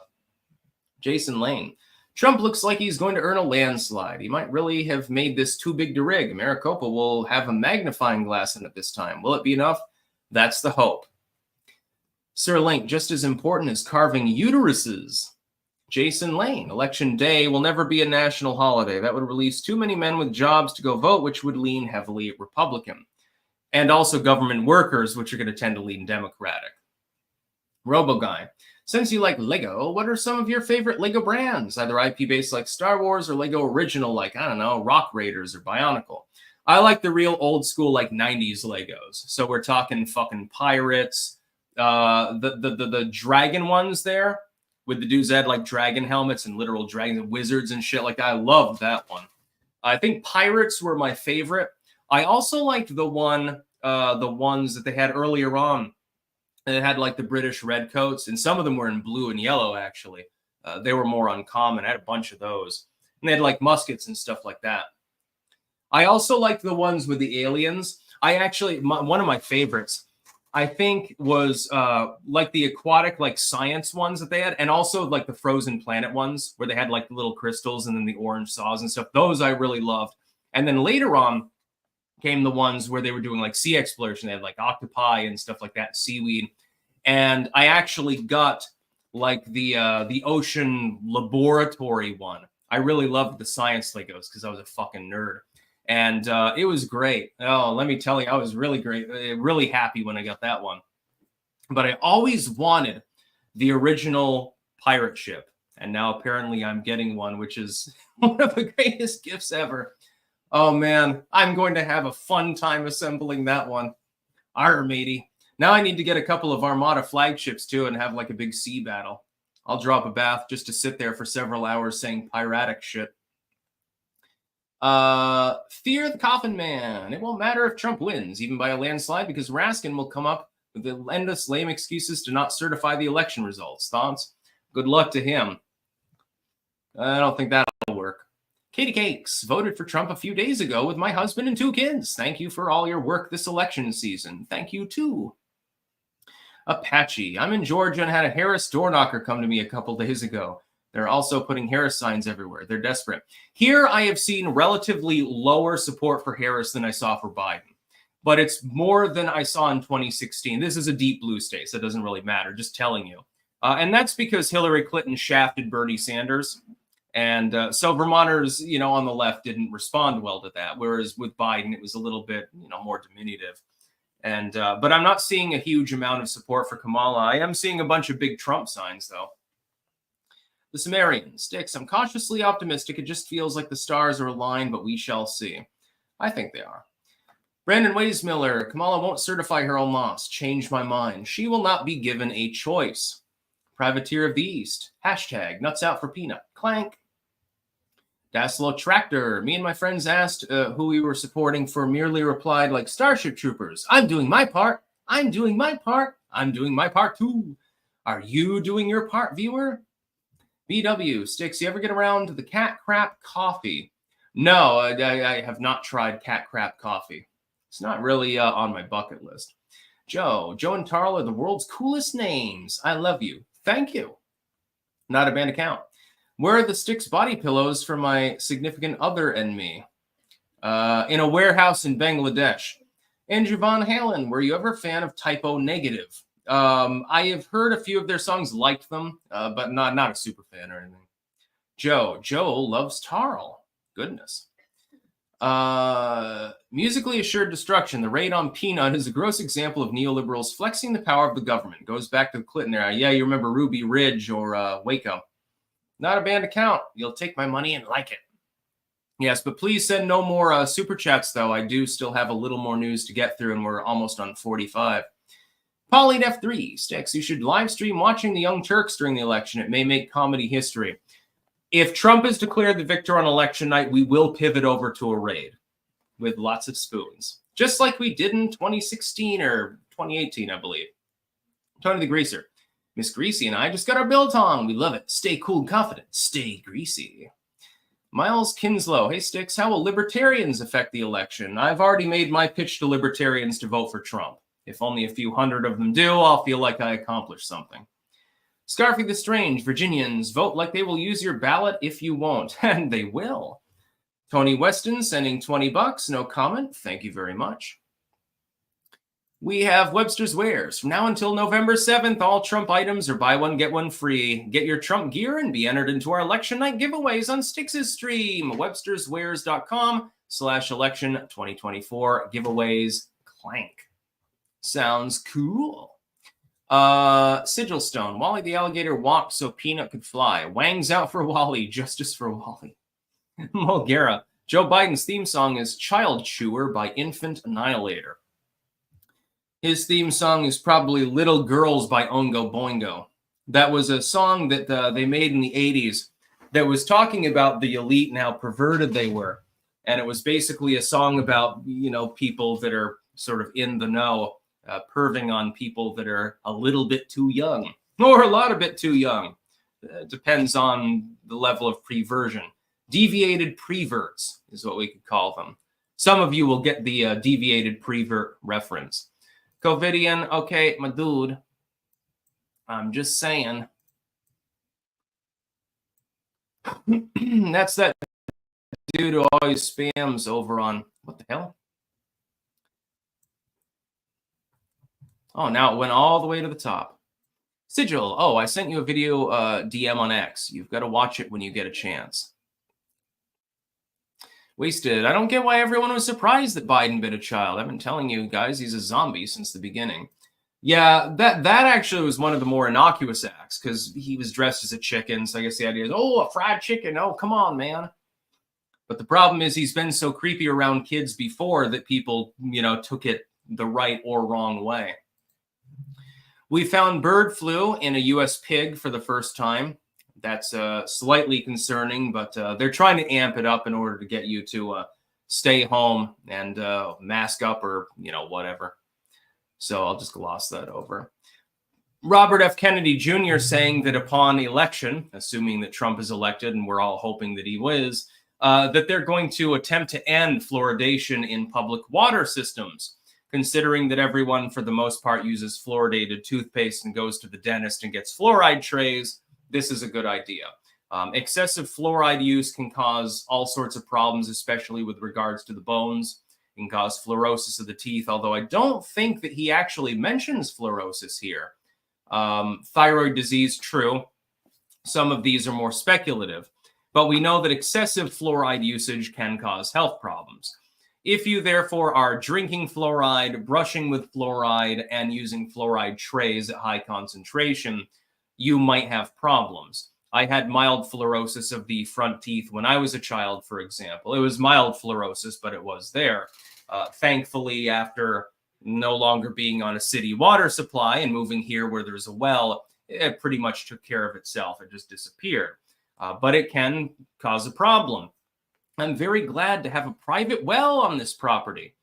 Jason Lane. Trump looks like he's going to earn a landslide. He might really have made this too big to rig. Maricopa will have a magnifying glass in it this time. Will it be enough? That's the hope. Sir Link, just as important as carving uteruses. Jason Lane, election day will never be a national holiday. That would release too many men with jobs to go vote, which would lean heavily Republican. And also government workers, which are going to tend to lean Democratic. Robo Guy, since you like Lego, what are some of your favorite Lego brands? Either IP-based like Star Wars or Lego original like, I don't know, Rock Raiders or Bionicle. I like the real old school like 90s Legos. So we're talking fucking Pirates, the dragon ones there with the dudes that had like dragon helmets and literal dragons and wizards and shit like that. I loved that one. I think Pirates were my favorite. I also liked the ones that they had earlier on. It had like the British redcoats, and some of them were in blue and yellow, actually. They were more uncommon. I had a bunch of those. And they had like muskets and stuff like that. I also liked the ones with the aliens. One of my favorites, I think, was like the aquatic, like science ones that they had, and also like the frozen planet ones where they had like the little crystals and then the orange saws and stuff. Those I really loved. And then later on came the ones where they were doing like sea exploration. They had like octopi and stuff like that, seaweed. And I actually got like the ocean laboratory one. I really loved the science Legos because I was a fucking nerd. And it was great. Oh, let me tell you, I was really happy when I got that one. But I always wanted the original pirate ship. And now apparently I'm getting one, which is one of the greatest gifts ever. Oh, man, I'm going to have a fun time assembling that one. Arr, matey. Now I need to get a couple of Armada flagships, too, and have like a big sea battle. I'll drop a bath just to sit there for several hours saying piratic shit. Fear the Coffin Man. It won't matter if Trump wins, even by a landslide, because Raskin will come up with the endless lame excuses to not certify the election results. Thoughts? Good luck to him. I don't think that'll work. Katie Cakes voted for Trump a few days ago with my husband and 2 kids. Thank you for all your work this election season. Thank you, too. Apache. I'm in Georgia and had a Harris door knocker come to me a couple days ago. They're also putting Harris signs everywhere. They're desperate. Here, I have seen relatively lower support for Harris than I saw for Biden. But it's more than I saw in 2016. This is a deep blue state, so it doesn't really matter. Just telling you. And that's because Hillary Clinton shafted Bernie Sanders. And so Vermonters, on the left didn't respond well to that. Whereas with Biden, it was a little bit, more diminutive. And but I'm not seeing a huge amount of support for Kamala. I am seeing a bunch of big Trump signs, though. The Sumerian. Styx, I'm cautiously optimistic. It just feels like the stars are aligned, but we shall see. I think they are. Brandon Waysmiller. Kamala won't certify her own loss. Changed my mind. She will not be given a choice. Privateer of the East. Hashtag nuts out for peanut. Clank. Daslo Tractor. Me and my friends asked who we were supporting for merely replied like Starship Troopers. I'm doing my part. I'm doing my part. I'm doing my part too. Are you doing your part, viewer? BW. Styx, you ever get around to the cat crap coffee? No, I have not tried cat crap coffee. It's not really on my bucket list. Joe and Tarl are the world's coolest names. I love you. Thank you. Not a banned account. Where are the Styx body pillows for my significant other and me? In a warehouse in Bangladesh. Andrew Von Halen, were you ever a fan of Typo Negative? I have heard a few of their songs, liked them, but not a super fan or anything. Joe loves Tarl. Goodness. Musically assured destruction. The raid on Peanut is a gross example of neoliberals flexing the power of the government. Goes back to the Clinton era. Yeah, you remember Ruby Ridge or Waco. Not a banned account. You'll take my money and like it. Yes, but please send no more super chats, though. I do still have a little more news to get through, and we're almost on 45. Pauline F3, Styx, you should live stream watching the Young Turks during the election. It may make comedy history. If Trump is declared the victor on election night, we will pivot over to a raid with lots of spoons, just like we did in 2016 or 2018, I believe. Tony the Greaser. Miss Greasy and I just got our biltong. We love it. Stay cool and confident. Stay greasy. Miles Kinslow. Hey, Styx, how will libertarians affect the election? I've already made my pitch to libertarians to vote for Trump. If only a few hundred of them do, I'll feel like I accomplished something. Scarfy the Strange. Virginians, vote like they will use your ballot if you won't. And they will. Tony Weston sending $20. No comment. Thank you very much. We have Webster's Wares. From now until November 7th, all Trump items are buy one, get one free. Get your Trump gear and be entered into our election night giveaways on Styx's stream. websterswares.com/election 2024 giveaways. Clank. Sounds cool. Sigil Stone. Wally the alligator walked so Peanut could fly. Wang's out for Wally. Justice for Wally. Mulgara. Joe Biden's theme song is Child Chewer by Infant Annihilator. His theme song is probably Little Girls by Ongo Boingo. That was a song that they made in the 80s that was talking about the elite and how perverted they were. And it was basically a song about, people that are sort of in the know, perving on people that are a little bit too young or a lot of bit too young. Depends on the level of preversion. Deviated preverts is what we could call them. Some of you will get the deviated prevert reference. Covidian, okay, my dude. I'm just saying. That's that dude who always spams over on, what the hell? Oh, now it went all the way to the top. Sigil, oh, I sent you a video DM on X. You've got to watch it when you get a chance. Wasted. I don't get why everyone was surprised that Biden bit a child. I've been telling you guys he's a zombie since the beginning. Yeah, that actually was one of the more innocuous acts because he was dressed as a chicken. So I guess the idea is, oh, a fried chicken. Oh, come on, man. But the problem is he's been so creepy around kids before that people, took it the right or wrong way. We found bird flu in a U.S. pig for the first time. That's slightly concerning, but they're trying to amp it up in order to get you to stay home and mask up or, whatever. So I'll just gloss that over. Robert F. Kennedy Jr. saying that upon election, assuming that Trump is elected, and we're all hoping that he is, that they're going to attempt to end fluoridation in public water systems. Considering that everyone, for the most part, uses fluoridated toothpaste and goes to the dentist and gets fluoride trays, this is a good idea. Excessive fluoride use can cause all sorts of problems, especially with regards to the bones. It can cause fluorosis of the teeth, although I don't think that he actually mentions fluorosis here. Thyroid disease, true. Some of these are more speculative, but we know that excessive fluoride usage can cause health problems. If you therefore are drinking fluoride, brushing with fluoride, and using fluoride trays at high concentration, you might have problems. I had mild fluorosis of the front teeth when I was a child, for example. It was mild fluorosis, but it was there. Thankfully, after no longer being on a city water supply and moving here where there's a well, it pretty much took care of itself. It just disappeared. But it can cause a problem. I'm very glad to have a private well on this property.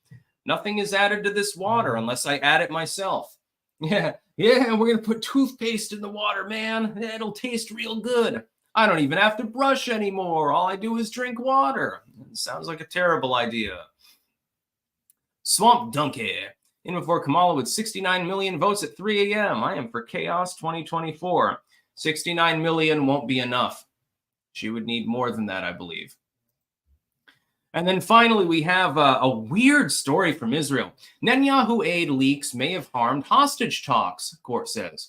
Nothing is added to this water unless I add it myself. Yeah, we're going to put toothpaste in the water, man. It'll taste real good. I don't even have to brush anymore. All I do is drink water. It sounds like a terrible idea. Swamp Donkey. In before Kamala with 69 million votes at 3 a.m. I am for chaos 2024. 69 million won't be enough. She would need more than that, I believe. And then finally, we have a weird story from Israel. Netanyahu aid leaks may have harmed hostage talks, court says.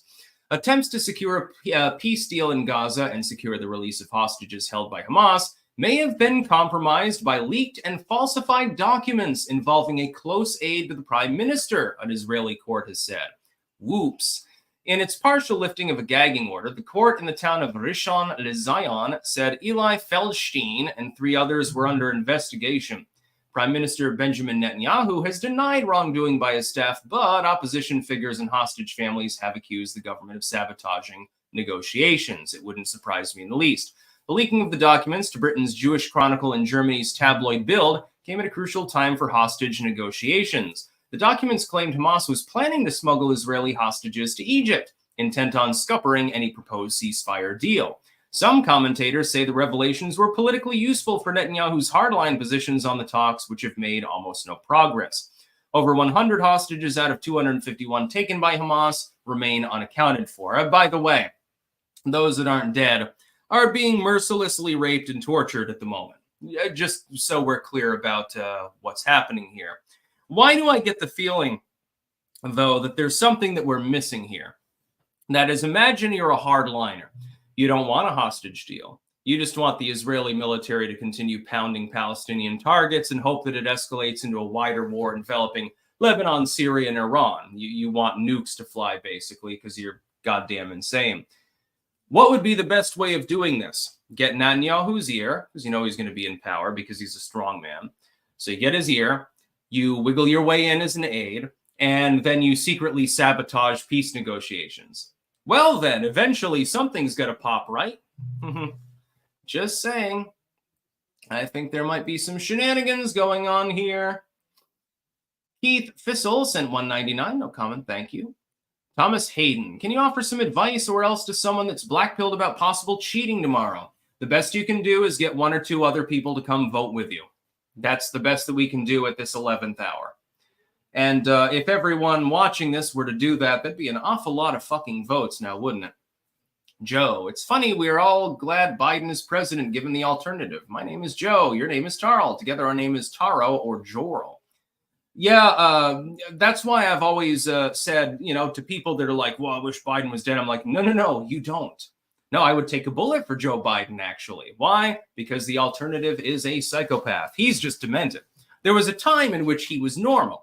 Attempts to secure a peace deal in Gaza and secure the release of hostages held by Hamas may have been compromised by leaked and falsified documents involving a close aide to the prime minister, an Israeli court has said. Whoops. In its partial lifting of a gagging order, the court in the town of Rishon LeZion said Eli Feldstein and 3 others were under investigation. Prime Minister Benjamin Netanyahu has denied wrongdoing by his staff, but opposition figures and hostage families have accused the government of sabotaging negotiations. It wouldn't surprise me in the least. The leaking of the documents to Britain's Jewish Chronicle and Germany's tabloid Bild came at a crucial time for hostage negotiations. The documents claimed Hamas was planning to smuggle Israeli hostages to Egypt, intent on scuppering any proposed ceasefire deal. Some commentators say the revelations were politically useful for Netanyahu's hardline positions on the talks, which have made almost no progress. Over 100 hostages out of 251 taken by Hamas remain unaccounted for. By the way, those that aren't dead are being mercilessly raped and tortured at the moment. Just so we're clear about what's happening here. Why do I get the feeling though, that there's something that we're missing here. That is, imagine you're a hardliner. You don't want a hostage deal. You just want the Israeli military to continue pounding Palestinian targets and hope that it escalates into a wider war enveloping Lebanon, Syria, and Iran. You want nukes to fly, basically, because you're goddamn insane. What would be the best way of doing this? Get Netanyahu's ear, because you know he's going to be in power because he's a strong man. So you get his ear, you wiggle your way in as an aide, and then you secretly sabotage peace negotiations. Well, then, eventually something's got to pop, right? Just saying. I think there might be some shenanigans going on here. Keith Fissel sent $1.99. No comment, thank you. Thomas Hayden, can you offer some advice or else to someone that's blackpilled about possible cheating tomorrow? The best you can do is get one or two other people to come vote with you. That's the best that we can do at this 11th hour. And if everyone watching this were to do that, that'd be an awful lot of fucking votes now, wouldn't it? Joe, it's funny, we're all glad Biden is president given the alternative. My name is Joe. Your name is Tarl. Together our name is Taro or Joral. Yeah, that's why I've always said, to people that are like, well, I wish Biden was dead. I'm like, no, you don't. No, I would take a bullet for Joe Biden, actually. Why? Because the alternative is a psychopath. He's just demented. There was a time in which he was normal.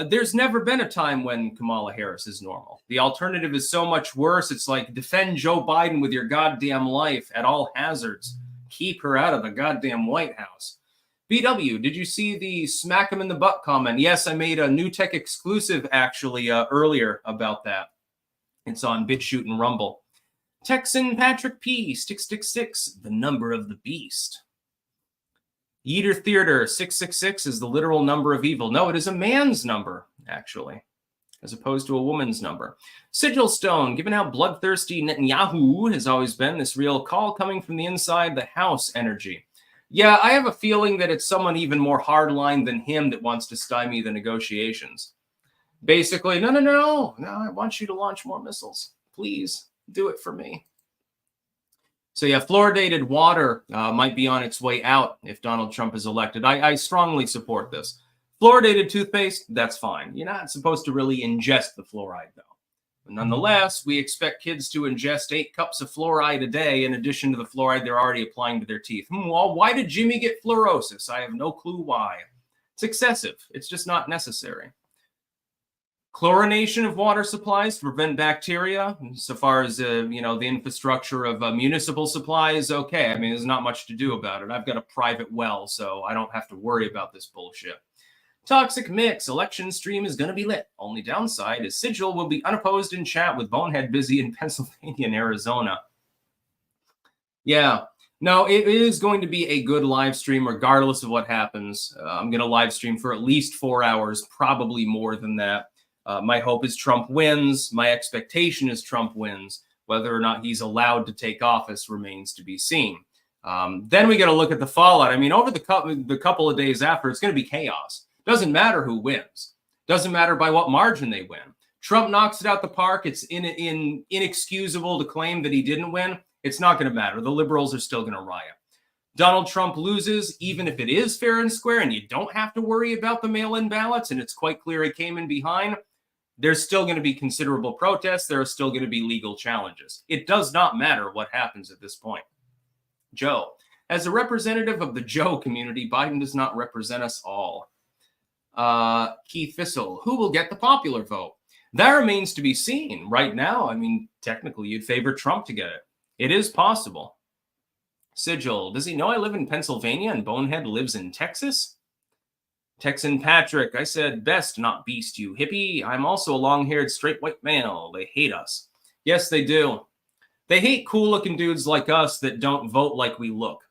There's never been a time when Kamala Harris is normal. The alternative is so much worse. It's like, defend Joe Biden with your goddamn life at all hazards. Keep her out of the goddamn White House. BW, did you see the smack him in the butt comment? Yes, I made a New Tech exclusive actually earlier about that. It's on BitChute and Rumble. Texan Patrick P, 666, the number of the beast. Yeater Theater, 666 is the literal number of evil. No, it is a man's number, actually, as opposed to a woman's number. Sigil Stone, given how bloodthirsty Netanyahu has always been, this real call coming from the inside the house energy. Yeah, I have a feeling that it's someone even more hardline than him that wants to stymie the negotiations. Basically, no, I want you to launch more missiles. Please, do it for me. So yeah, fluoridated water might be on its way out if Donald Trump is elected. I strongly support this. Fluoridated toothpaste, that's fine. You're not supposed to really ingest the fluoride, though. But nonetheless, we expect kids to ingest 8 cups of fluoride a day in addition to the fluoride they're already applying to their teeth. Well, why did Jimmy get fluorosis? I have no clue why. It's excessive. It's just not necessary. Chlorination of water supplies to prevent bacteria. So far as, the infrastructure of municipal supplies, okay. I mean, there's not much to do about it. I've got a private well, so I don't have to worry about this bullshit. Toxic Mix, election stream is going to be lit. Only downside is Sigil will be unopposed in chat with Bonehead busy in Pennsylvania and Arizona. Yeah, no, it is going to be a good live stream regardless of what happens. I'm going to live stream for at least 4 hours, probably more than that. My hope is Trump wins. My expectation is Trump wins. Whether or not he's allowed to take office remains to be seen. Then we got to look at the fallout. I mean, over the couple of days after, it's going to be chaos. Doesn't matter who wins. Doesn't matter by what margin they win. Trump knocks it out the park. It's inexcusable to claim that he didn't win. It's not going to matter. The liberals are still going to riot. Donald Trump loses, even if it is fair and square, and you don't have to worry about the mail-in ballots, and it's quite clear he came in behind. There's still going to be considerable protests. There are still going to be legal challenges. It does not matter what happens at this point. Joe, as a representative of the Joe community, Biden does not represent us all. Keith Fissel, who will get the popular vote? That remains to be seen. Right now, I mean, technically, you'd favor Trump to get it. It is possible. Sigil, does he know I live in Pennsylvania and Bonehead lives in Texas? Texan Patrick, I said best, not beast, you hippie. I'm also a long-haired straight white male. They hate us. Yes, they do. They hate cool-looking dudes like us that don't vote like we look.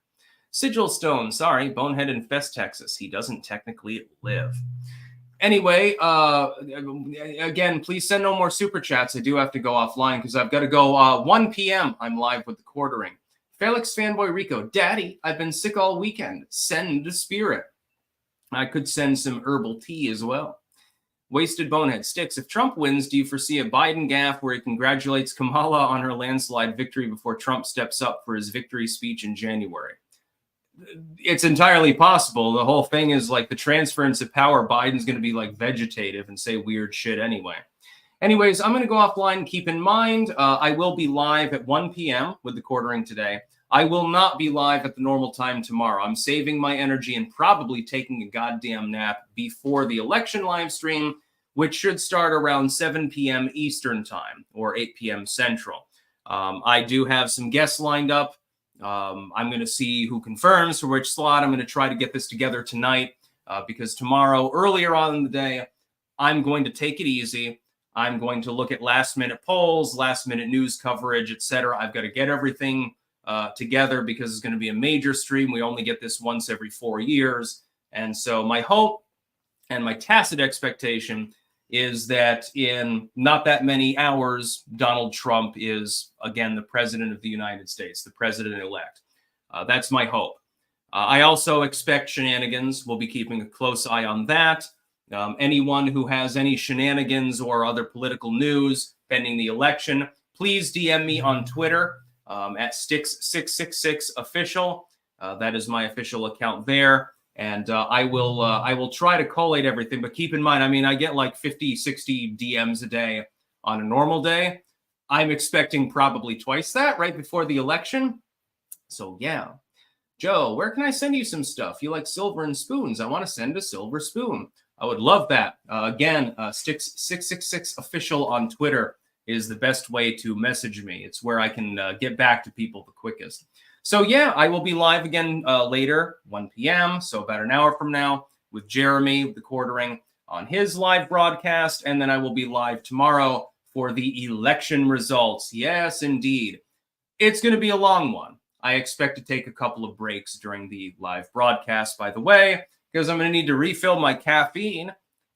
Sigil Stone, sorry, Bonehead infests Texas. He doesn't technically live. Anyway, again, please send no more super chats. I do have to go offline because I've got to go 1 p.m. I'm live with the quartering. Felix Fanboy Rico, Daddy, I've been sick all weekend. Send a spirit. I could send some herbal tea as well. Wasted Bonehead Styx, if Trump wins, do you foresee a Biden gaffe where he congratulates Kamala on her landslide victory before Trump steps up for his victory speech in January? it's entirely possible. The whole thing is like the transference of power. Biden's going to be like vegetative and say weird shit anyway. Anyways, I'm going to go offline. Keep in mind, I will be live at 1 p.m. with the quartering today. I will not be live at the normal time tomorrow. I'm saving my energy and probably taking a goddamn nap before the election live stream, which should start around 7 p.m. Eastern time or 8 p.m. Central. I do have some guests lined up. I'm going to see who confirms for which slot. I'm going to try to get this together tonight because tomorrow, earlier on in the day, I'm going to take it easy. I'm going to look at last-minute polls, last-minute news coverage, etc. I've got to get everything together because it's going to be a major stream. We only get this once every 4 years. And so my hope and my tacit expectation is that in not that many hours, Donald Trump is, again, the president of the United States, the president-elect. That's my hope. I also expect shenanigans. We'll be keeping a close eye on that. Anyone who has any shenanigans or other political news pending the election, please DM me on Twitter at Styx666official. That is my official account there. And I will try to collate everything. But keep in mind, I mean, I get like 50, 60 DMs a day on a normal day. I'm expecting probably twice that right before the election. So, yeah. Joe, where can I send you some stuff? You like silver and spoons. I want to send a silver spoon. I would love that. Again, Styx666official on Twitter is the best way to message me. It's where I can get back to people the quickest. So, yeah, I will be live again later, 1 p.m., so about an hour from now, with Jeremy, the quartering, on his live broadcast. And then I will be live tomorrow for the election results. Yes, indeed. It's going to be a long one. I expect to take a couple of breaks during the live broadcast, by the way, because I'm going to need to refill my caffeine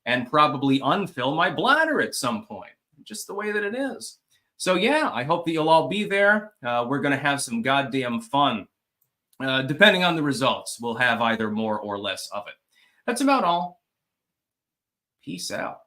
and probably unfill my bladder at some point, just the way that it is. So, yeah, I hope that you'll all be there. We're going to have some goddamn fun. Depending on the results, we'll have either more or less of it. That's about all. Peace out.